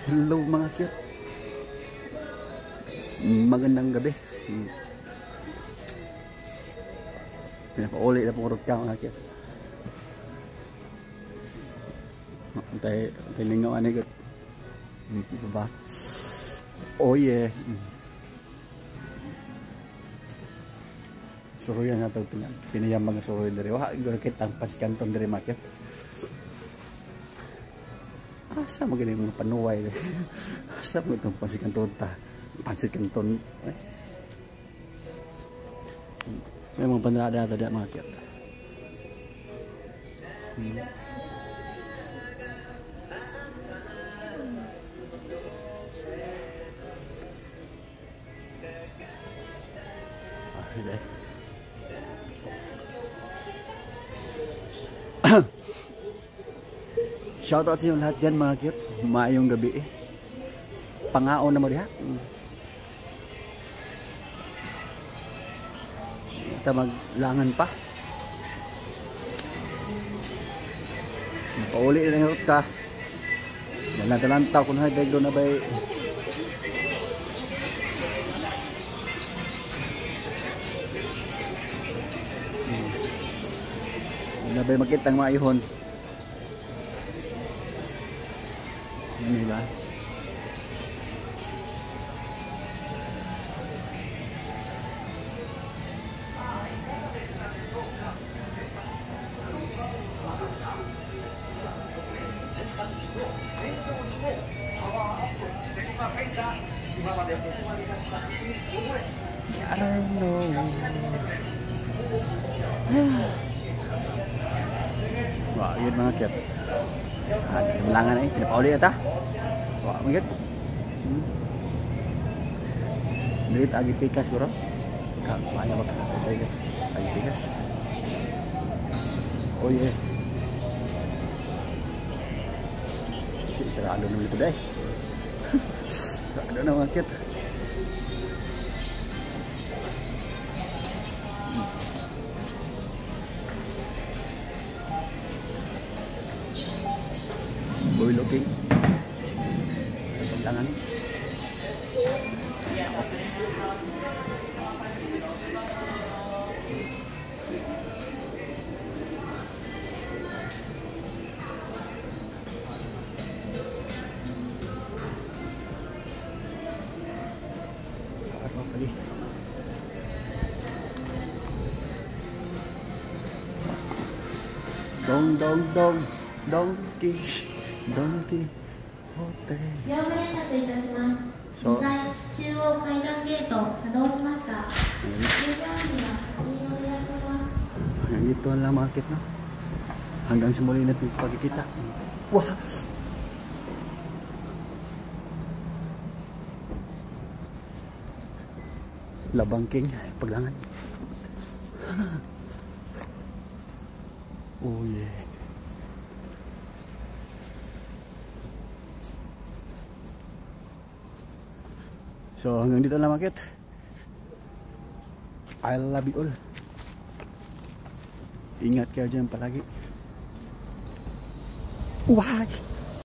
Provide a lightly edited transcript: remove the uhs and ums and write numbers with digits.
Hello mga cute. Magandang gabi. Pinapauli na pong rugta mga cute. Tay ningaw ani gut. Ba? Oh yeah. Suruyan na ito pinayang mga suruyan dari. Wah, kitang paskanton dari mga cute. Asa mo ganyan mga panuway. Asa mo itong pansit kanton ta. Pansit kanton. May mga panrada na tada mga kiyat. Shoutout sa inyo lahat dyan mga cute. Maayong gabi eh. Pangaon na mo diha. Kita maglangan pa. Pauli na ng ka. Nalantaw kung na dahil doon na ba'y na ba'y makitang maayhon. Diba? I don't know. Wah, yun mga kit. Malangan eh, pinapauli na ta. Wah, mga kit. Dirit agi pikas ko ro. Kaya ba ka? Agi pikas. Oh yeah. Sarado naman ito dahil. Sarado na mga kit. Boy looking. Paglangan. Donkey Hotel. 両面になっていたします。2階中央階段ゲート稼働しました。従業員にはご利用いただけます。 Ayan, dito lang market no. Hanggang sa muli natin pagkikita. Wah! Labangking, paglangan. Oh yeah. So hanggang dito lang market. I love you all. Ingat kayo dyan palagi. Wah!